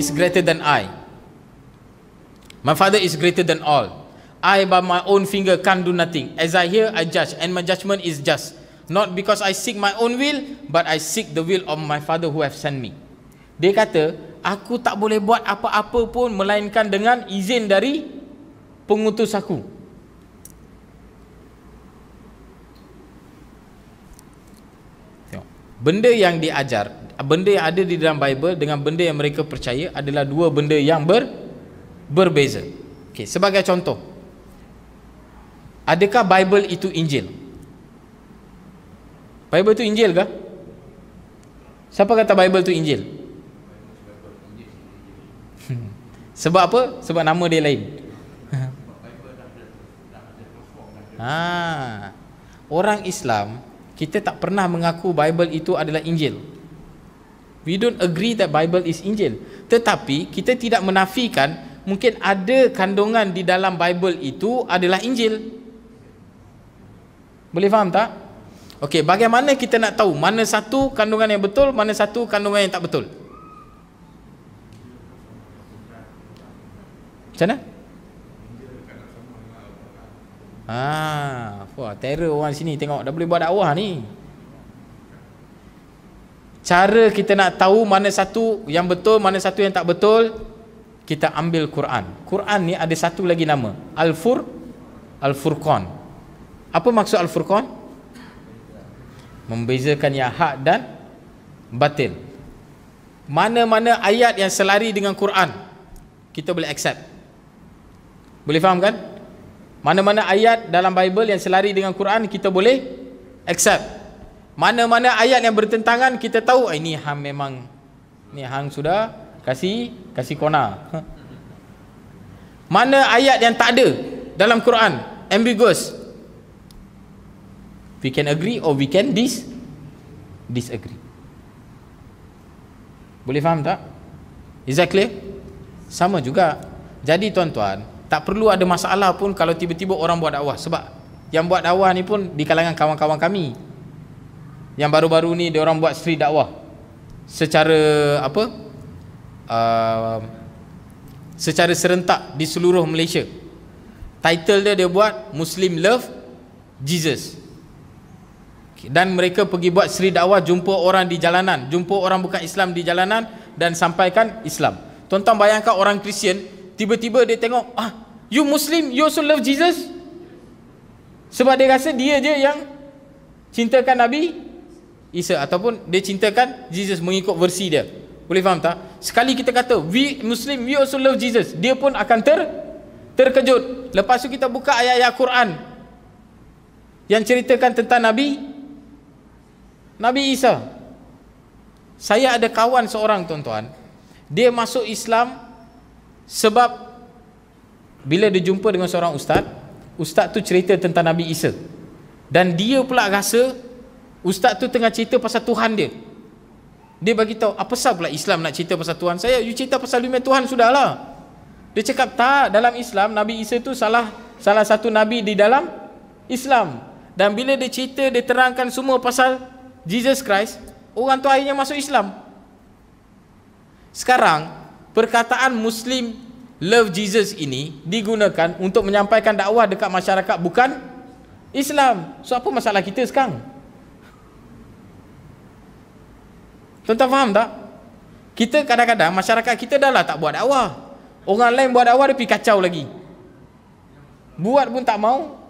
is greater than I. My father is greater than all. I by my own finger can't do nothing. As I hear, I judge, and my judgment is just. Not because I seek my own will, but I seek the will of my father who have sent me. Dia kata, aku tak boleh buat apa-apa pun melainkan dengan izin dari pengutus aku. Tengok. Benda yang diajar, benda yang ada di dalam Bible dengan benda yang mereka percaya adalah dua benda yang berbeza. Okay, sebagai contoh, adakah Bible itu Injil? Bible itu Injil kah? Siapa kata Bible itu Injil? Sebab apa? Sebab nama dia lain. Orang Islam, kita tak pernah mengaku Bible itu adalah Injil. We don't agree that Bible is Injil. Tetapi kita tidak menafikan mungkin ada kandungan di dalam Bible itu adalah Injil. Boleh faham tak? Okey, bagaimana kita nak tahu mana satu kandungan yang betul, mana satu kandungan yang tak betul? Macam mana? Wah, terror orang sini tengok, dah boleh buat dakwah ni. Cara kita nak tahu mana satu yang betul, mana satu yang tak betul, kita ambil Quran. Quran ni ada satu lagi nama, Al-Furqan. Apa maksud Al-Furqan? Membezakan yang hak dan batil. Mana-mana ayat yang selari dengan Quran, kita boleh accept. Boleh faham kan? Mana-mana ayat dalam Bible yang selari dengan Quran, kita boleh accept. Mana-mana ayat yang bertentangan, kita tahu ini hang memang, ni hang sudah kasih kona. Mana ayat yang tak ada dalam Quran, ambiguous, we can agree or we can disagree. Boleh faham tak? Is that clear? Sama juga. Jadi tuan-tuan, tak perlu ada masalah pun kalau tiba-tiba orang buat dakwah. Sebab yang buat dakwah ni pun di kalangan kawan-kawan kami. Yang baru-baru ni dia orang buat street dakwah secara apa? Secara serentak di seluruh Malaysia. Title dia buat Muslim Love Jesus. Dan mereka pergi buat street dakwah, jumpa orang di jalanan, jumpa orang bukan Islam di jalanan dan sampaikan Islam. Tuan-tuan bayangkan orang Kristian tiba-tiba dia tengok, you Muslim, you also love Jesus. Sebab dia rasa dia je yang cintakan Nabi Isa, ataupun dia cintakan Jesus mengikut versi dia. Boleh faham tak? Sekali kita kata we Muslim, we also love Jesus, dia pun akan terkejut. Lepas tu kita buka ayat-ayat Quran yang ceritakan tentang Nabi Isa. Saya ada kawan seorang tuan-tuan, dia masuk Islam sebab bila dia jumpa dengan seorang ustaz tu cerita tentang Nabi Isa, dan dia pula rasa ustaz tu tengah cerita pasal Tuhan dia. Dia bagi tahu, apa pasal pula Islam nak cerita pasal Tuhan saya? You cerita pasal lima Tuhan sudahlah. Dia cakap tak, dalam Islam Nabi Isa tu salah satu nabi di dalam Islam. Dan bila dia cerita, dia terangkan semua pasal Jesus Christ, orang tu akhirnya masuk Islam. Sekarang perkataan Muslim love Jesus ini digunakan untuk menyampaikan dakwah dekat masyarakat bukan Islam. So apa masalah kita sekarang? Tuan-tuan faham tak? Kita kadang-kadang masyarakat kita dah lah tak buat dakwah, orang lain buat dakwah dia pergi kacau lagi, buat pun tak mau.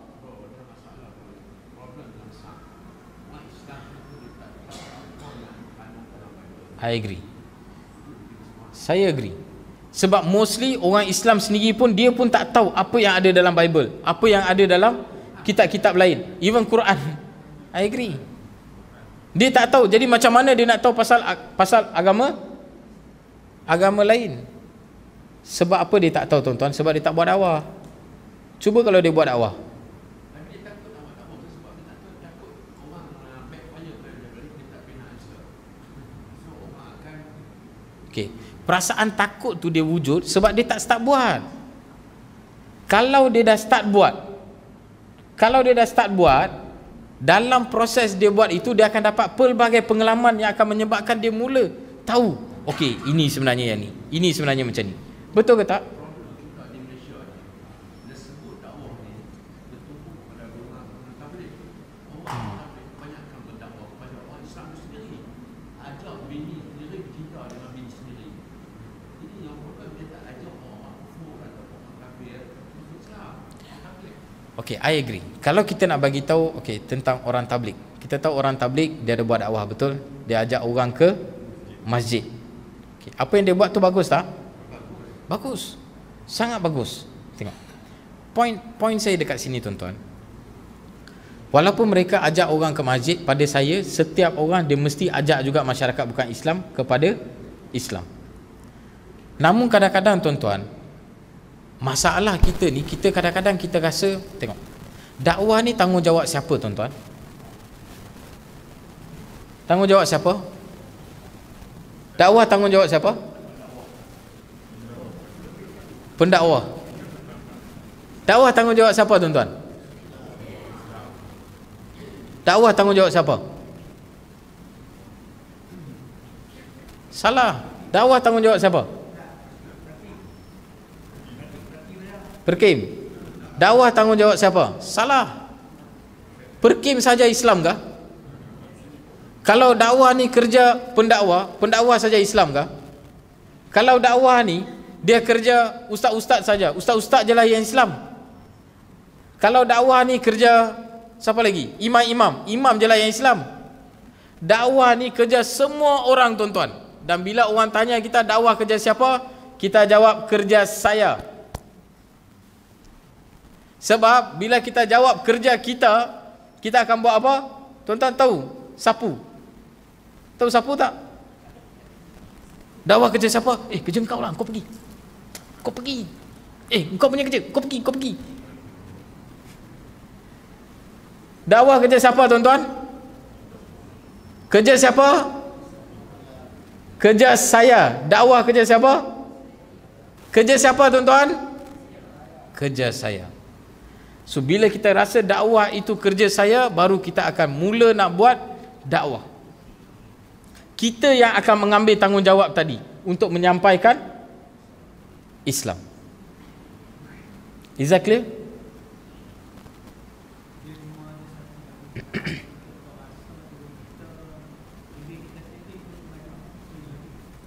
I agree. Saya agree. Sebab mostly orang Islam sendiri pun dia pun tak tahu apa yang ada dalam Bible, apa yang ada dalam kitab-kitab lain, even Quran. I agree. Dia tak tahu. Jadi macam mana dia nak tahu pasal agama lain? Sebab apa dia tak tahu tuan-tuan? Sebab dia tak buat dakwah. Cuba kalau dia buat dakwah. Okey, perasaan takut tu dia wujud sebab dia tak start buat. Kalau dia dah start buat, dalam proses dia buat itu, dia akan dapat pelbagai pengalaman yang akan menyebabkan dia mula tahu okey, ini sebenarnya yang ni, ini sebenarnya macam ni. Betul ke tak? Okay, I agree. Kalau kita nak bagi tahu tentang orang tabligh. Kita tahu orang tabligh dia ada buat dakwah, betul? Dia ajak orang ke masjid. Okay, apa yang dia buat tu bagus tak? Bagus. Sangat bagus. Tengok. Point saya dekat sini tuan-tuan. Walaupun mereka ajak orang ke masjid, pada saya setiap orang dia mesti ajak juga masyarakat bukan Islam kepada Islam. Namun kadang-kadang tuan-tuan, masalah kita ni, kita kadang-kadang kita rasa, tengok, dakwah ni tanggungjawab siapa tuan-tuan? Tanggungjawab siapa? Dakwah tanggungjawab siapa? Pendakwa. Dakwah tanggungjawab siapa tuan-tuan? Dakwah tanggungjawab siapa? Salah. Dakwah tanggungjawab siapa? Perkim. Dakwah tanggungjawab siapa? Salah. Perkim saja Islam kah? Kalau dakwah ni kerja pendakwa, pendakwa saja Islam kah? Kalau dakwah ni dia kerja ustaz-ustaz saja, ustaz-ustaz je lah yang Islam. Kalau dakwah ni kerja siapa lagi? Imam-imam, imam je lah yang Islam. Dakwah ni kerja semua orang tuan-tuan. Dan bila orang tanya kita dakwah kerja siapa, kita jawab kerja saya. Sebab bila kita jawab kerja kita, kita akan buat apa? Tuan-tuan tahu? Sapu. Tahu sapu tak? Dakwah kerja siapa? Kerja engkau lah, kau pergi. Kau pergi. Engkau punya kerja, kau pergi, kau pergi. Dakwah kerja siapa tuan-tuan? Kerja siapa? Kerja saya. Dakwah kerja siapa? Kerja siapa tuan-tuan? Kerja saya. So bila kita rasa dakwah itu kerja saya, baru kita akan mula nak buat dakwah. Kita yang akan mengambil tanggungjawab tadi untuk menyampaikan Islam. Is that clear?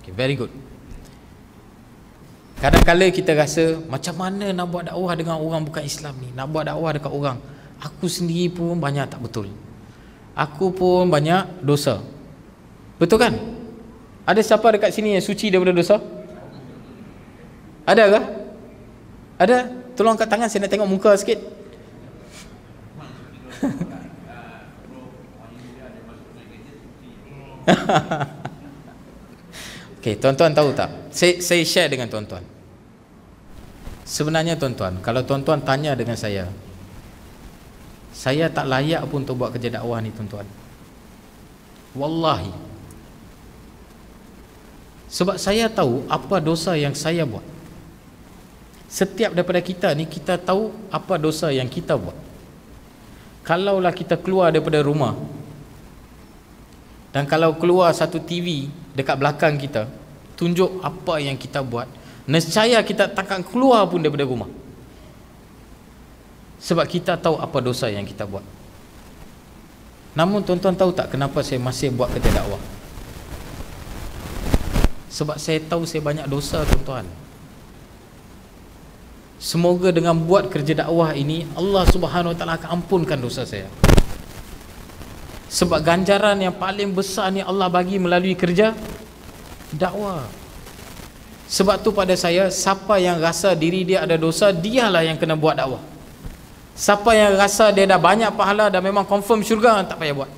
Okay, very good. Kadang-kadang kita rasa macam mana nak buat dakwah dengan orang bukan Islam ni, nak buat dakwah dekat orang. Aku sendiri pun banyak tak betul. Aku pun banyak dosa. Betul kan? Ada siapa dekat sini yang suci daripada dosa? Ada ke? Ada? Tolong angkat tangan, saya nak tengok muka sikit. Okay, tuan-tuan tahu tak? Saya share dengan tuan-tuan. Sebenarnya tuan-tuan, kalau tuan-tuan tanya dengan saya tak layak pun untuk buat kerja dakwah ni tuan-tuan. Wallahi. Sebab saya tahu apa dosa yang saya buat. Setiap daripada kita ni, kita tahu apa dosa yang kita buat. Kalaulah kita keluar daripada rumah, dan kalau keluar satu TV dekat belakang kita tunjuk apa yang kita buat, nescaya kita takkan keluar pun daripada rumah. Sebab kita tahu apa dosa yang kita buat. Namun tuan-tuan tahu tak kenapa saya masih buat kerja dakwah? Sebab saya tahu saya banyak dosa tuan-tuan. Semoga dengan buat kerja dakwah ini Allah Subhanahu Wa Taala akan ampunkan dosa saya. Sebab ganjaran yang paling besar ni Allah bagi melalui kerja dakwah. Sebab tu pada saya, siapa yang rasa diri dia ada dosa, dialah yang kena buat dakwah. Siapa yang rasa dia dah banyak pahala dan memang confirm syurga, tak payah buat.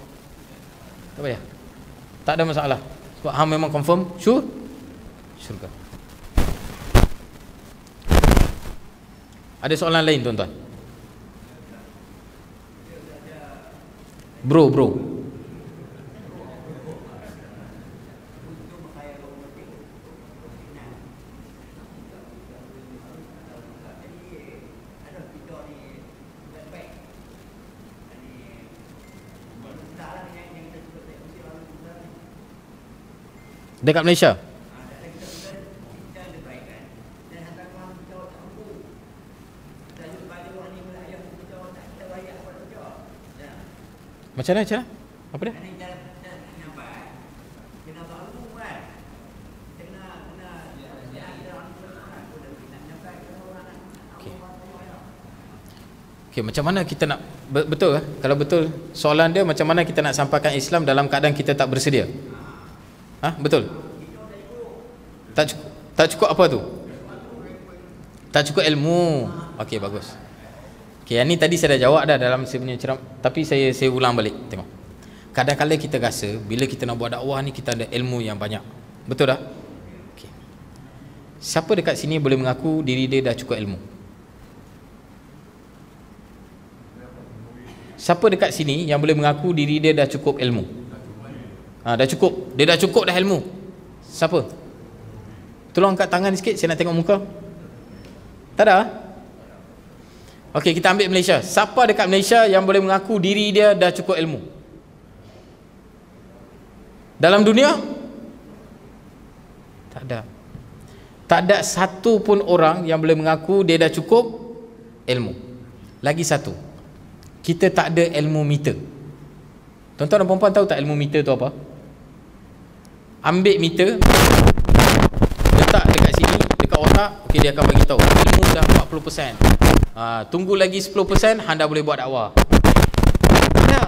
Tak payah. Tak ada masalah. Sebab hang memang confirm syurga. Ada soalan lain tuan-tuan? Bro. Dekat Malaysia. Macam mana cara? Apa dia? Okay, macam mana kita nak betul ke? Kalau betul soalan dia, macam mana kita nak sampaikan Islam dalam keadaan kita tak bersedia? Betul? Tak cukup apa tu? Tak cukup ilmu. Okey, bagus. Okey, yang ni tadi saya dah jawab dah dalam saya punya ceramah, tapi saya ulang balik. Tengok. Kadang-kadang kita rasa bila kita nak buat dakwah ni kita ada ilmu yang banyak. Betul tak? Okey. Siapa dekat sini boleh mengaku diri dia dah cukup ilmu? Siapa dekat sini yang boleh mengaku diri dia dah cukup ilmu? Dah cukup. Dia dah cukup dah ilmu. Siapa? Tolong angkat tangan sikit, saya nak tengok muka. Tak ada? Okey, kita ambil Malaysia. Siapa dekat Malaysia yang boleh mengaku diri dia dah cukup ilmu? Dalam dunia? Tak ada. Tak ada satu pun orang yang boleh mengaku dia dah cukup ilmu. Lagi satu, kita tak ada ilmu meter. Tuan-tuan dan puan-puan tahu tak ilmu meter tu apa? Ambil meter, letak dekat sini, dekat otak, okey, dia akan bagi tahu ilmu dah 40%. Tunggu lagi 10%, anda boleh buat dakwah. Tak.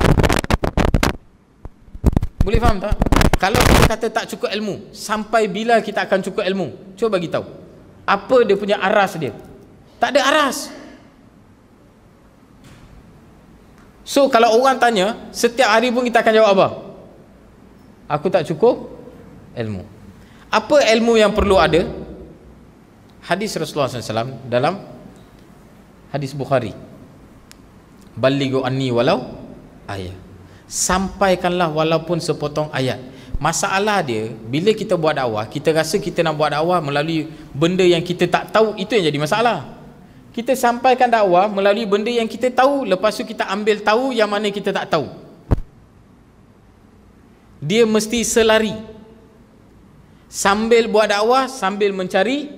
Boleh faham tak? Kalau kita kata tak cukup ilmu, sampai bila kita akan cukup ilmu? Cuba bagi tahu. Apa dia punya aras dia? Tak ada aras. So kalau orang tanya, setiap hari pun kita akan jawab apa? Aku tak cukup ilmu. Apa ilmu yang perlu ada? Hadis Rasulullah SAW dalam hadis Bukhari, balighu anni walau ayat, sampaikanlah walaupun sepotong ayat. Masalah dia, bila kita buat dakwah, kita rasa kita nak buat dakwah melalui benda yang kita tak tahu. Itu yang jadi masalah. Kita sampaikan dakwah melalui benda yang kita tahu, lepas tu kita ambil tahu yang mana kita tak tahu. Dia mesti selari. Sambil buat dakwah, sambil mencari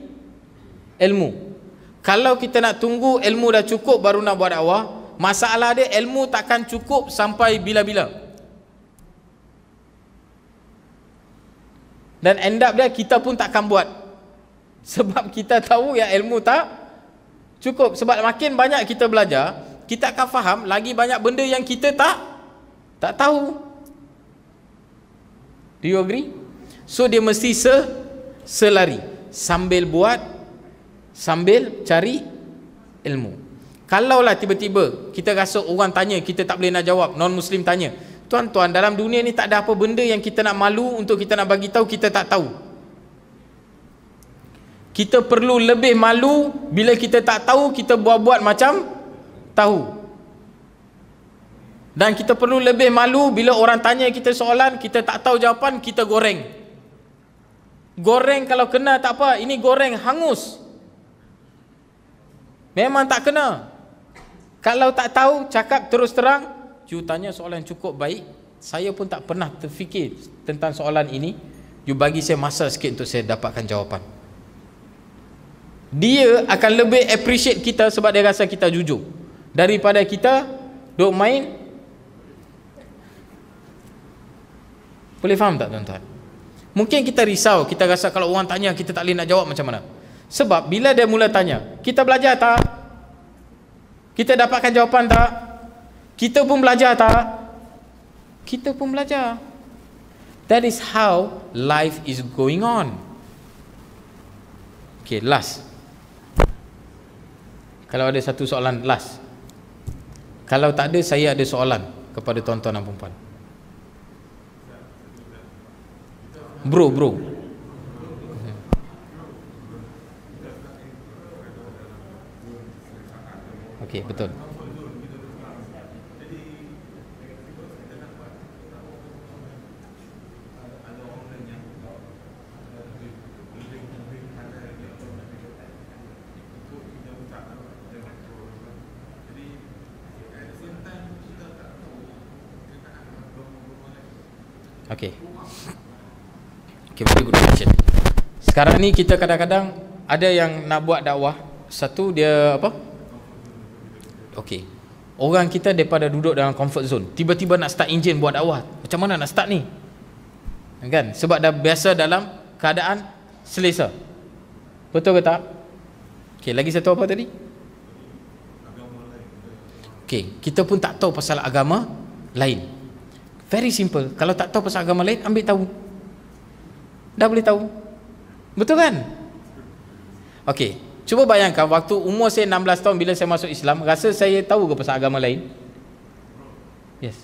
ilmu. Kalau kita nak tunggu ilmu dah cukup baru nak buat dakwah, masalah dia ilmu takkan cukup sampai bila-bila. Dan end up dia kita pun takkan buat. Sebab kita tahu yang ilmu tak cukup. Sebab makin banyak kita belajar, kita akan faham lagi banyak benda yang kita tak tahu. Do you agree? So dia mesti selari, sambil buat, sambil cari ilmu. Kalaulah tiba-tiba kita rasa orang tanya, kita tak boleh nak jawab, non-Muslim tanya, tuan-tuan, dalam dunia ni tak ada apa benda yang kita nak malu untuk kita nak bagi tahu kita tak tahu. Kita perlu lebih malu bila kita tak tahu, kita buat-buat macam tahu. Dan kita perlu lebih malu bila orang tanya kita soalan, kita tak tahu jawapan, kita goreng. Goreng kalau kena tak apa, ini goreng hangus. Memang tak kena. Kalau tak tahu, cakap terus terang, you tanya soalan cukup baik, saya pun tak pernah terfikir tentang soalan ini, you bagi saya masa sikit untuk saya dapatkan jawapan. Dia akan lebih appreciate kita sebab dia rasa kita jujur, daripada kita duk main. Boleh faham tak tuan-tuan? Mungkin kita risau, kita rasa kalau orang tanya kita tak boleh nak jawab macam mana. Sebab bila dia mula tanya, kita belajar tak? Kita dapatkan jawapan tak? Kita pun belajar tak? Kita pun belajar. That is how life is going on. Okay, last. Kalau ada satu soalan last. Kalau tak ada, saya ada soalan kepada tuan-tuan dan puan-puan. Bro. Okey, betul. Okey. Okay, very good question. Sekarang ni kita kadang-kadang ada yang nak buat dakwah, satu dia apa? Okey. Orang kita daripada duduk dalam comfort zone, tiba-tiba nak start enjin buat dakwah, macam mana nak start ni? Kan? Sebab dah biasa dalam keadaan selesa. Betul ke tak? Okey, lagi satu apa tadi? Okey, kita pun tak tahu pasal agama lain. Very simple. Kalau tak tahu pasal agama lain, ambil tahu. Dah boleh tahu. Betul kan? Okey, cuba bayangkan waktu umur saya 16 tahun bila saya masuk Islam, rasa saya tahu ke pasal agama lain? Yes.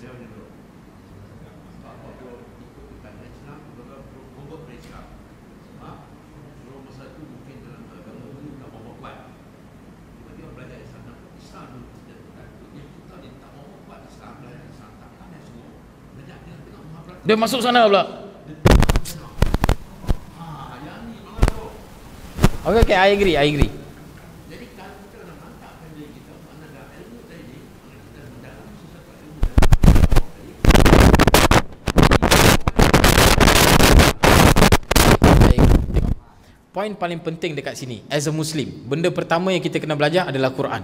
Dia masuk sana pula. Okay, I agree. Jadi kalau kita nak mantapkan diri kita, mana dah ilmu tadi, kita mendalami sesuatu ilmu dalam poin paling penting dekat sini, as a Muslim, benda pertama yang kita kena belajar adalah Quran.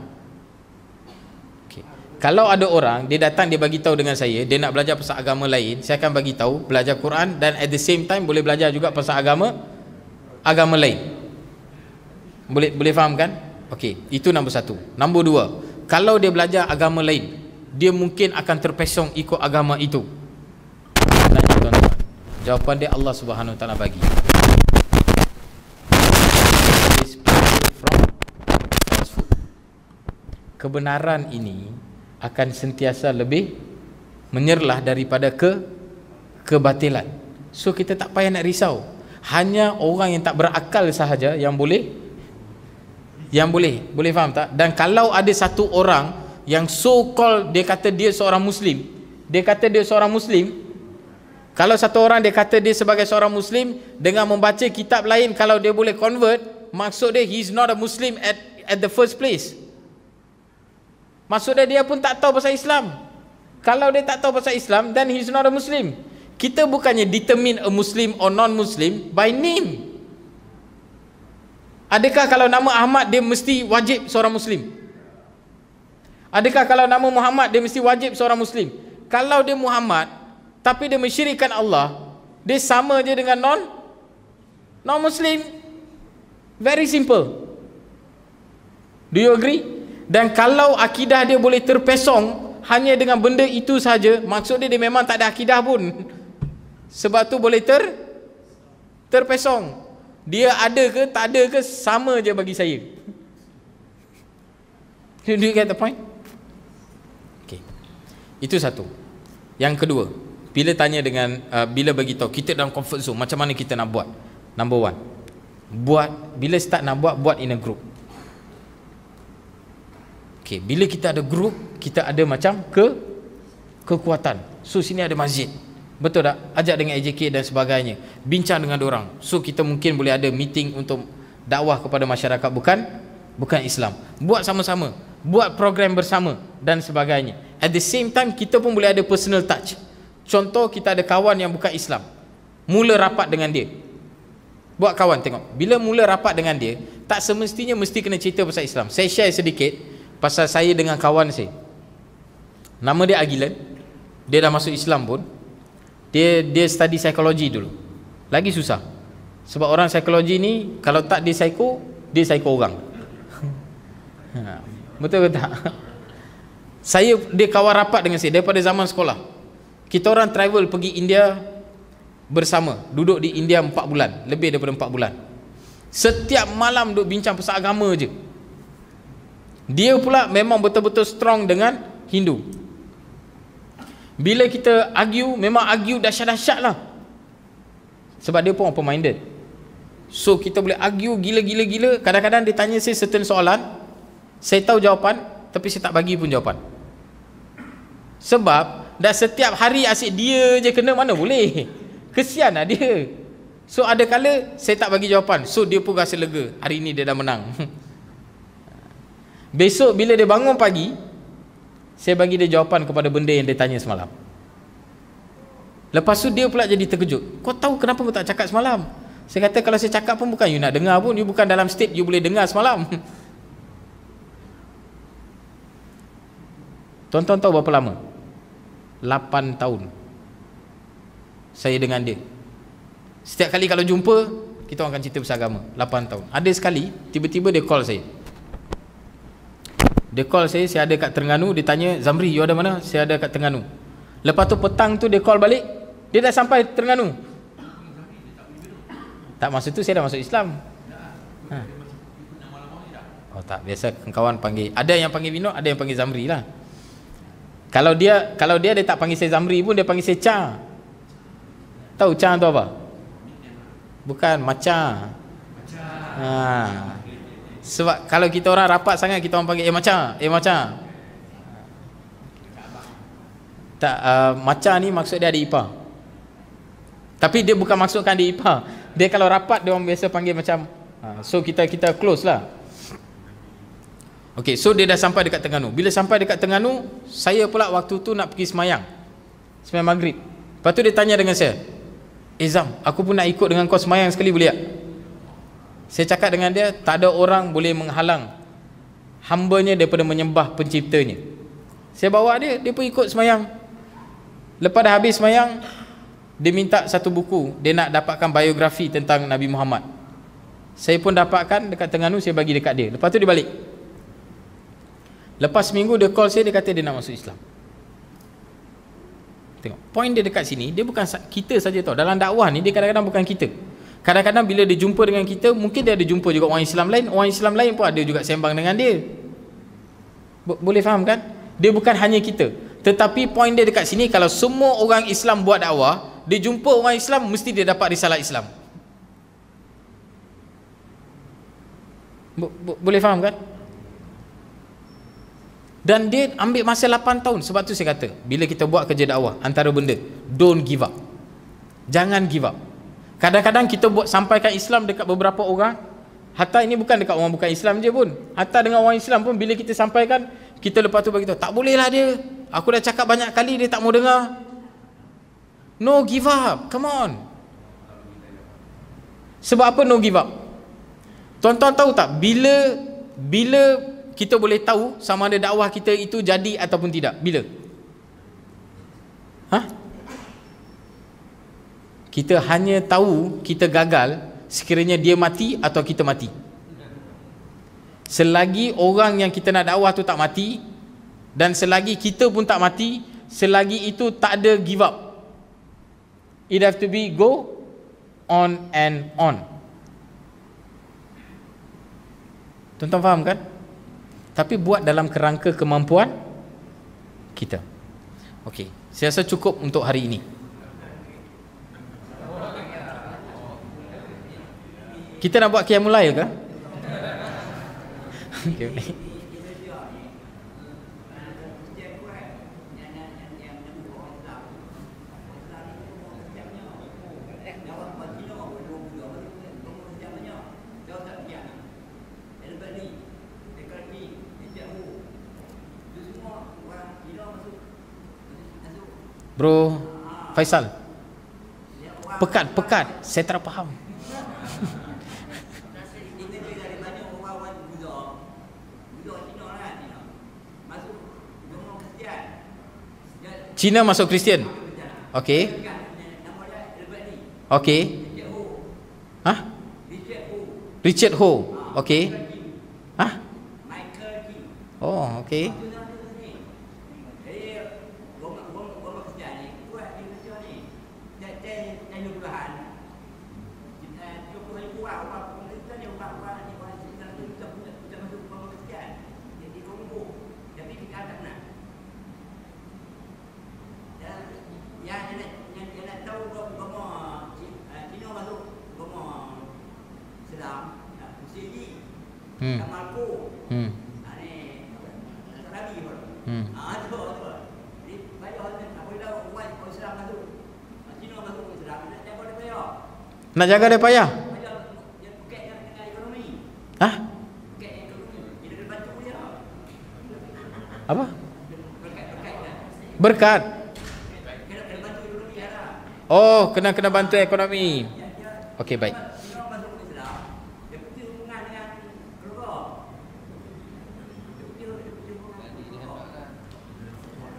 Okay. Kalau ada orang, dia datang, dia bagi tahu dengan saya, dia nak belajar pasal agama lain, saya akan bagi tahu, belajar Quran dan at the same time boleh belajar juga pasal agama lain. Boleh faham kan? Okey, itu nombor satu. Nombor dua, kalau dia belajar agama lain, dia mungkin akan terpesong ikut agama itu. Dan tuan-tuan, jawapan dia Allah Subhanahu Wa Taala bagi. Kebenaran ini akan sentiasa lebih menyerlah daripada kebatilan. So kita tak payah nak risau. Hanya orang yang tak berakal sahaja yang boleh faham tak? Dan kalau ada satu orang yang so called dia kata dia seorang Muslim, kalau satu orang dia kata dia sebagai seorang Muslim dengan membaca kitab lain, kalau dia boleh convert, maksud dia he is not a Muslim at the first place. Maksud dia pun tak tahu pasal Islam. Kalau dia tak tahu pasal Islam, then he is not a Muslim. Kita bukannya determine a Muslim or non-Muslim by name. Adakah kalau nama Ahmad dia mesti wajib seorang Muslim? Adakah kalau nama Muhammad dia mesti wajib seorang Muslim? Kalau dia Muhammad tapi dia mensyirikkan Allah, dia sama je dengan non-Muslim. Very simple. Do you agree? Dan kalau akidah dia boleh terpesong hanya dengan benda itu saja, maksud dia memang tak ada akidah pun. Sebab tu boleh terpesong. Dia ada ke tak ada ke sama je bagi saya. Do you get the point? Okay. Itu satu. Yang kedua, bila tanya dengan bila bagi tahu kita dalam comfort zone, macam mana kita nak buat? Number one, bila start nak buat in a group. Okay, bila kita ada group, kita ada macam kekuatan. So sini ada masjid, betul tak? Ajak dengan AJK dan sebagainya, bincang dengan dorang. So kita mungkin boleh ada meeting untuk dakwah kepada masyarakat bukan Islam. Buat sama-sama, buat program bersama dan sebagainya. At the same time kita pun boleh ada personal touch. Contoh, kita ada kawan yang bukan Islam, mula rapat dengan dia. Buat kawan, tengok, bila mula rapat dengan dia, tak semestinya mesti kena cerita pasal Islam. Saya share sedikit pasal saya dengan kawan saya. Nama dia Agilan. Dia dah masuk Islam pun. Dia study psikologi dulu. Lagi susah. Sebab orang psikologi ni kalau tak dia psycho orang. Betul ke tak? Dia kawan rapat dengan saya daripada zaman sekolah. Kita orang travel pergi India bersama. Duduk di India 4 bulan, lebih daripada 4 bulan. Setiap malam duduk bincang pasal agama je. Dia pula memang betul-betul strong dengan Hindu. Bila kita argue, memang argue dahsyat-dahsyat lah. Sebab dia pun open minded. So kita boleh argue gila-gila. Kadang-kadang dia tanya saya certain soalan, saya tahu jawapan, tapi saya tak bagi pun jawapan. Sebab dah setiap hari asyik dia je kena, mana boleh. Kesian lah dia. So ada kala saya tak bagi jawapan, so dia pun rasa lega, hari ni dia dah menang. Besok bila dia bangun pagi, saya bagi dia jawapan kepada benda yang dia tanya semalam. Lepas tu dia pula jadi terkejut. Kau tahu kenapa kau tak cakap semalam? Saya kata kalau saya cakap pun bukan you nak dengar pun, you bukan dalam state you boleh dengar semalam. Tuan-tuan tahu berapa lama? 8 tahun saya dengan dia. Setiap kali kalau jumpa, kita orang akan cerita pasal agama. 8 tahun. Ada sekali, tiba-tiba dia call saya. Dia call saya ada kat Terengganu. Dia tanya, Zamri, you ada mana? Saya ada kat Terengganu. Lepas tu petang tu dia call balik, dia dah sampai Terengganu. Tak, masa tu saya dah masuk Islam. Oh tak, biasa kawan panggil, ada yang panggil Vinod, ada yang panggil Zamri lah. Kalau dia tak panggil saya Zamri pun, dia panggil saya Cha. Tahu Cha tu apa? Bukan, Macha. Sebab kalau kita orang rapat sangat, kita orang panggil Macha, Macha. Tak, Macha ni maksud dia adik ipar. Tapi dia bukan maksudkan adik ipar. Dia kalau rapat, dia orang biasa panggil macam, so kita close lah. Okay, so dia dah sampai dekat Terengganu. Bila sampai dekat Terengganu, saya pula waktu tu nak pergi semayang maghrib. Lepas tu dia tanya dengan saya, Zam, aku pun nak ikut dengan kau semayang sekali, boleh tak? Saya cakap dengan dia, tak ada orang boleh menghalang hambanya daripada menyembah penciptanya. Saya bawa dia pun ikut semayang. Lepas dah habis semayang, dia minta satu buku, dia nak dapatkan biografi tentang Nabi Muhammad. Saya pun dapatkan dekat Terengganu, saya bagi dekat dia. Lepas tu dia balik. Lepas seminggu dia call saya, dia kata dia nak masuk Islam. Tengok, point dia dekat sini, dia bukan kita saja tau. Dalam dakwah ni, dia kadang-kadang bukan kita. Kadang-kadang bila dia jumpa dengan kita, mungkin dia ada jumpa juga orang Islam lain. Orang Islam lain pun ada juga sembang dengan dia. Boleh faham kan? Dia bukan hanya kita. Tetapi point dia dekat sini, kalau semua orang Islam buat dakwah, dia jumpa orang Islam, mesti dia dapat risalah Islam. Boleh faham kan? Dan dia ambil masa 8 tahun. Sebab tu saya kata, bila kita buat kerja dakwah, antara benda, don't give up. Jangan give up. Kadang-kadang kita buat sampaikan Islam dekat beberapa orang, hatta ini bukan dekat orang bukan Islam je pun, hatta dengan orang Islam pun, bila kita sampaikan, kita lepas tu bagi tahu, tak boleh lah dia, aku dah cakap banyak kali, dia tak mau dengar. No give up, come on. Sebab apa no give up? Tuan-tuan tahu tak, bila kita boleh tahu sama ada dakwah kita itu jadi ataupun tidak? Bila? Kita hanya tahu kita gagal sekiranya dia mati atau kita mati. Selagi orang yang kita nak dakwah tu tak mati, dan selagi kita pun tak mati, selagi itu tak ada give up. It have to be go on and on. Tuan-tuan faham kan? Tapi buat dalam kerangka kemampuan kita. Okey, saya rasa cukup untuk hari ini. Kita nak buat qiyamul lail ke? Okay. Bro Faisal, pekat saya tak faham. Cina masuk Kristian. Okey. Okey. Richard Ho. Okey. Oh, okey. Nak jaga dia payah. Apa? Berkat. Oh, kena bantu ekonomi. Okey, baik.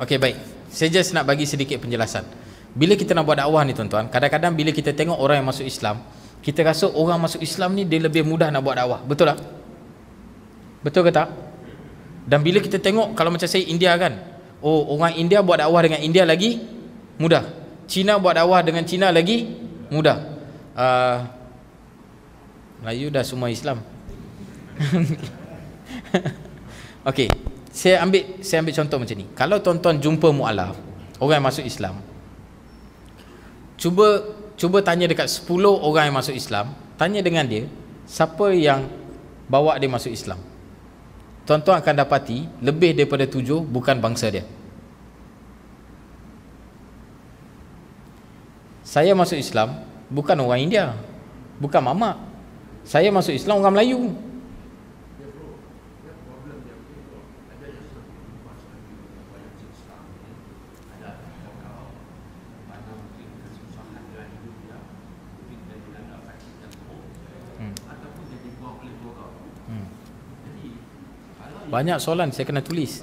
Okey, baik. Saya just nak bagi sedikit penjelasan. Bila kita nak buat dakwah ni tuan-tuan, kadang-kadang bila kita tengok orang yang masuk Islam, kita rasa orang masuk Islam ni dia lebih mudah nak buat dakwah. Betul tak? Betul ke tak? Dan bila kita tengok, kalau macam saya India kan, oh orang India buat dakwah dengan India lagi mudah. Cina buat dakwah dengan Cina lagi mudah. Melayu dah semua Islam. Okey, saya ambil contoh macam ni. Kalau tuan-tuan jumpa mualaf, orang yang masuk Islam, cuba tanya dekat 10 orang yang masuk Islam, tanya dengan dia siapa yang bawa dia masuk Islam. Tuan-tuan akan dapati lebih daripada 7 bukan bangsa dia. Saya masuk Islam bukan orang India, bukan mamak. Saya masuk Islam orang Melayu. Banyak soalan saya kena tulis.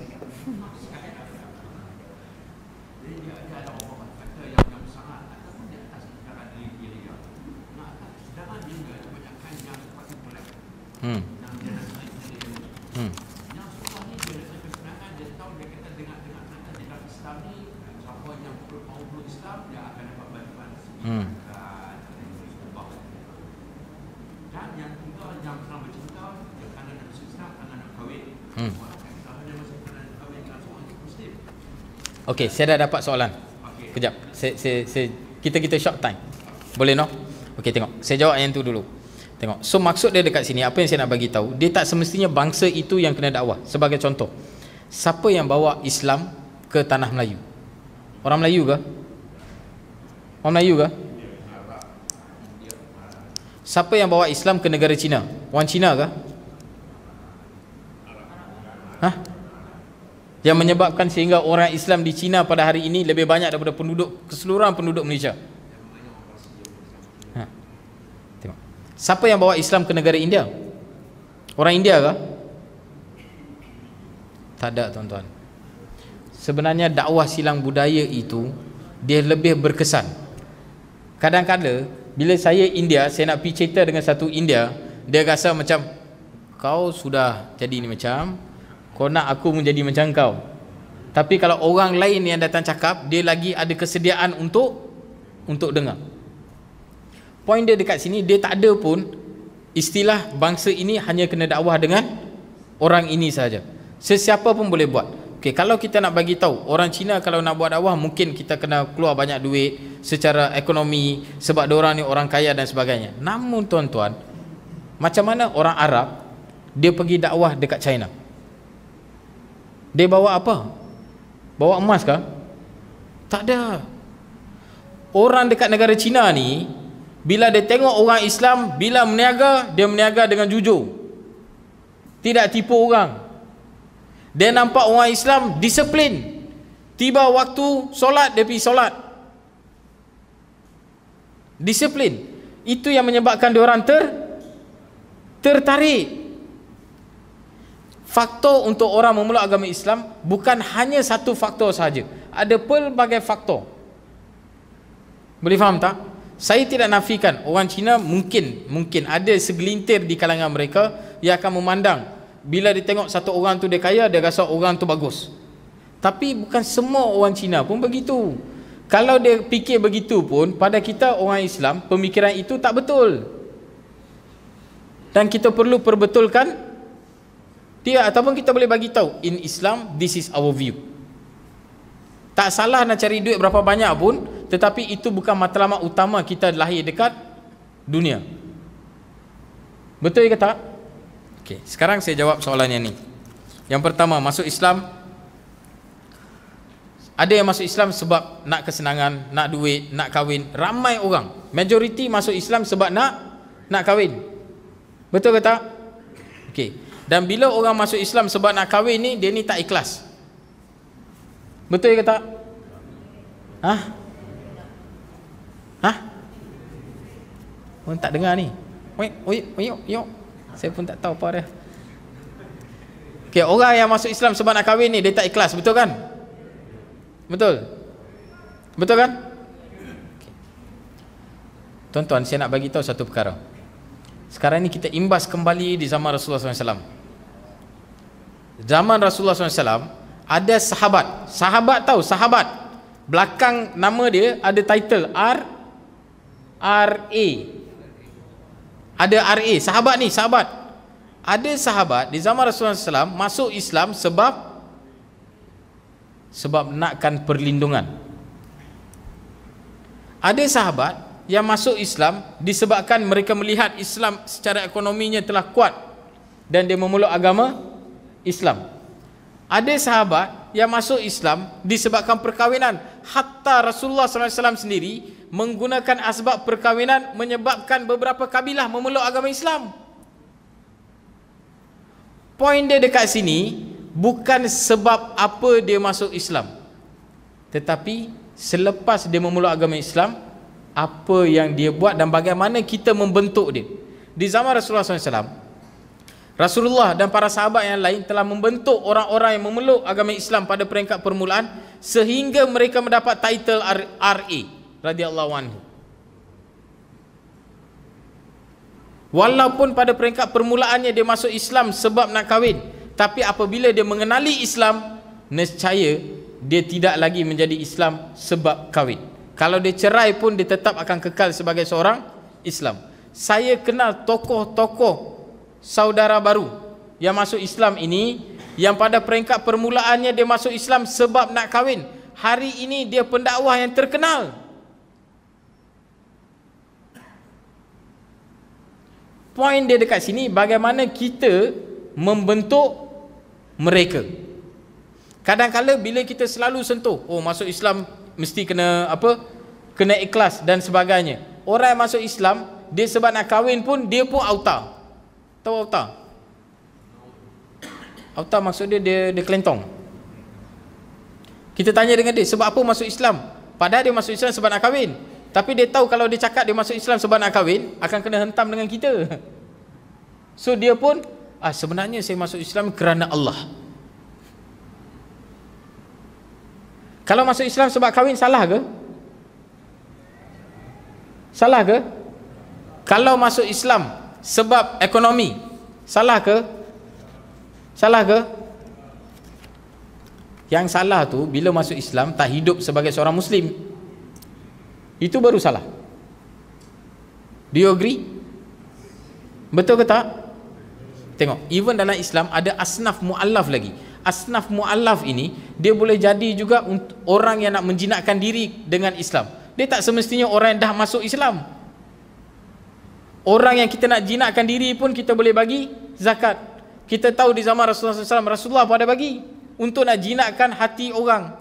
Okey, saya dah dapat soalan. Kejap. Kita short time. Boleh no? Okey, tengok. Saya jawab yang tu dulu. Tengok. So maksud dia dekat sini, apa yang saya nak bagi tahu, dia tak semestinya bangsa itu yang kena dakwah. Sebagai contoh, siapa yang bawa Islam ke tanah Melayu? Orang Melayu ke? Orang Melayu ke? Siapa yang bawa Islam ke negara Cina? Orang Cina ke? Hah? Yang menyebabkan sehingga orang Islam di China pada hari ini lebih banyak daripada keseluruhan penduduk Malaysia. Tengok. Siapa yang bawa Islam ke negara India? Orang India ke? Tak ada tuan-tuan. Sebenarnya dakwah silang budaya itu dia lebih berkesan. Kadang-kadang bila saya India, saya nak pergi cerita dengan satu India, dia rasa macam kau sudah jadi ni macam kau nak aku menjadi macam kau. Tapi kalau orang lain yang datang cakap, dia lagi ada kesediaan untuk dengar. Poin dia dekat sini, dia tak ada pun istilah bangsa ini hanya kena dakwah dengan orang ini saja. Sesiapa pun boleh buat. Okey, kalau kita nak bagi tahu orang Cina kalau nak buat dakwah, mungkin kita kena keluar banyak duit secara ekonomi sebab diorang ni orang kaya dan sebagainya. Namun tuan-tuan, macam mana orang Arab dia pergi dakwah dekat China? Dia bawa apa? Bawa emas kah? Tak ada. Orang dekat negara China ni, bila dia tengok orang Islam, bila meniaga, dia meniaga dengan jujur, tidak tipu orang. Dia nampak orang Islam disiplin, tiba waktu solat dia pergi solat, disiplin. Itu yang menyebabkan diorang tertarik. Faktor untuk orang memeluk agama Islam bukan hanya satu faktor sahaja, ada pelbagai faktor. Boleh faham tak? Saya tidak nafikan orang Cina mungkin ada segelintir di kalangan mereka yang akan memandang bila dia tengok satu orang tu dia kaya, dia rasa orang tu bagus. Tapi bukan semua orang Cina pun begitu. Kalau dia fikir begitu pun, pada kita orang Islam, pemikiran itu tak betul. Dan kita perlu perbetulkan dia, ataupun kita boleh bagi tahu, in Islam this is our view. Tak salah nak cari duit berapa banyak pun, tetapi itu bukan matlamat utama kita lahir dekat dunia. Betul ke tak? Okey, sekarang saya jawab soalan yang ni. Yang pertama, masuk Islam, ada yang masuk Islam sebab nak kesenangan, nak duit, nak kahwin. Ramai orang, majoriti masuk Islam sebab nak kahwin. Betul ke tak? Okey. Dan bila orang masuk Islam sebab nak kahwin ni, dia ni tak ikhlas. Betul ke tak? Orang tak dengar ni. Yuk. Saya pun tak tahu apa dia. Okey, orang yang masuk Islam sebab nak kahwin ni, dia tak ikhlas, betul kan? Betul? Betul kan? Tuan-tuan, saya nak bagi tahu satu perkara. Sekarang ni kita imbas kembali di zaman Rasulullah SAW. Zaman Rasulullah SAW ada sahabat. Sahabat tahu, sahabat. Belakang nama dia ada title R.A. Ada R.A. Sahabat ni, sahabat. Ada sahabat di zaman Rasulullah SAW masuk Islam sebab nakkan perlindungan. Ada sahabat yang masuk Islam disebabkan mereka melihat Islam secara ekonominya telah kuat dan dia memeluk agama Islam. Ada sahabat yang masuk Islam disebabkan perkahwinan. Hatta Rasulullah SAW sendiri menggunakan asbab perkahwinan menyebabkan beberapa kabilah memeluk agama Islam. Poin dia dekat sini bukan sebab apa dia masuk Islam, tetapi selepas dia memeluk agama Islam, apa yang dia buat dan bagaimana kita membentuk dia. Di zaman Rasulullah SAW, Rasulullah dan para sahabat yang lain telah membentuk orang-orang yang memeluk agama Islam pada peringkat permulaan sehingga mereka mendapat title RA radhiyallahu anhu. Walaupun pada peringkat permulaannya dia masuk Islam sebab nak kahwin, tapi apabila dia mengenali Islam, nescaya dia tidak lagi menjadi Islam sebab kahwin. Kalau dia cerai pun dia tetap akan kekal sebagai seorang Islam. Saya kenal tokoh-tokoh saudara baru yang masuk Islam ini, yang pada peringkat permulaannya dia masuk Islam sebab nak kahwin. Hari ini dia pendakwah yang terkenal. Poin dia dekat sini bagaimana kita membentuk mereka. Kadang-kadang bila kita selalu sentuh, oh masuk Islam mesti kena apa? Kena ikhlas dan sebagainya. Orang yang masuk Islam, dia sebab nak kahwin pun dia pun auta. Tahu auta? Auta maksud dia kelentong. Kita tanya dengan dia, sebab apa masuk Islam? Padahal dia masuk Islam sebab nak kahwin. Tapi dia tahu kalau dia cakap dia masuk Islam sebab nak kahwin, akan kena hentam dengan kita. So dia pun, sebenarnya saya masuk Islam kerana Allah. Kalau masuk Islam sebab kahwin, salah ke? Salah ke? Kalau masuk Islam sebab ekonomi, salah ke? Salah ke? Yang salah tu bila masuk Islam tak hidup sebagai seorang Muslim, itu baru salah. Do you agree? Betul ke tak? Tengok, even dalam Islam ada asnaf mu'allaf lagi. Asnaf mu'allaf ini dia boleh jadi juga untuk orang yang nak menjinakkan diri dengan Islam. Dia tak semestinya orang yang dah masuk Islam. Orang yang kita nak jinakkan diri pun kita boleh bagi zakat. Kita tahu di zaman Rasulullah SAW, Rasulullah pun ada bagi untuk nak jinakkan hati orang.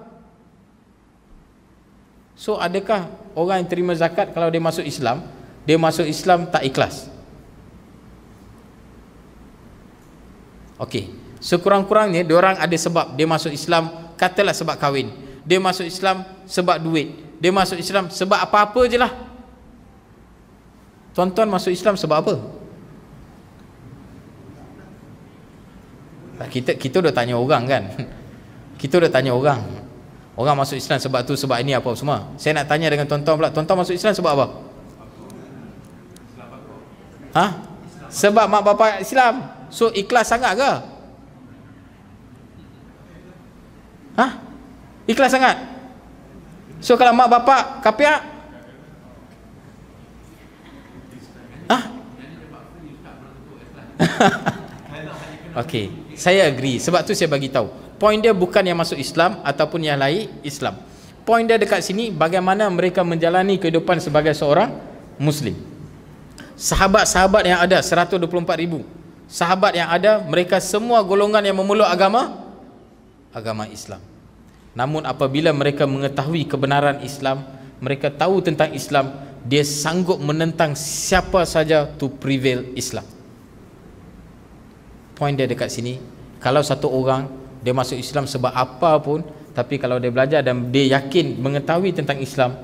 So adakah orang yang terima zakat kalau dia masuk Islam, dia masuk Islam tak ikhlas? Okey, sekurang-kurangnya diorang ada sebab dia masuk Islam, katalah sebab kahwin. Dia masuk Islam sebab duit. Dia masuk Islam sebab apa-apa je lah. Tuan-tuan masuk Islam sebab apa? Kita dah tanya orang kan. Kita dah tanya orang. Orang masuk Islam sebab tu, sebab ini, apa semua. Saya nak tanya dengan tuan-tuan pula, tuan-tuan masuk Islam sebab apa? Sebab mak bapak Islam. So ikhlas sangat ke? Ikhlas sangat? So kalau mak bapak kapiak, Okey, saya agree. Sebab tu saya bagi tahu. Poin dia bukan yang masuk Islam ataupun yang lain Islam. Poin dia dekat sini bagaimana mereka menjalani kehidupan sebagai seorang Muslim. Sahabat-sahabat yang ada 124,000 sahabat yang ada, mereka semua golongan yang memeluk agama Islam. Namun apabila mereka mengetahui kebenaran Islam, mereka tahu tentang Islam, dia sanggup menentang siapa saja to prevail Islam. Poin dia dekat sini, kalau satu orang dia masuk Islam sebab apa pun, tapi kalau dia belajar dan dia yakin mengetahui tentang Islam,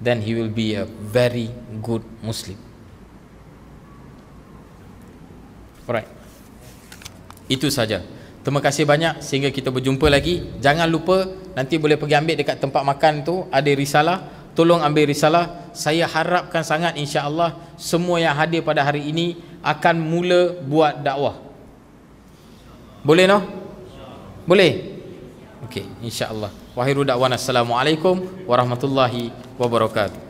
then he will be a very good Muslim. Alright, itu saja. Terima kasih banyak, sehingga kita berjumpa lagi. Jangan lupa nanti boleh pergi ambil dekat tempat makan tu, ada risalah. Tolong ambil risalah. Saya harapkan sangat insya-Allah semua yang hadir pada hari ini akan mula buat dakwah. Boleh no? Boleh? Okey, insya-Allah. Wa akhiru da'wana assalamualaikum warahmatullahi wabarakatuh.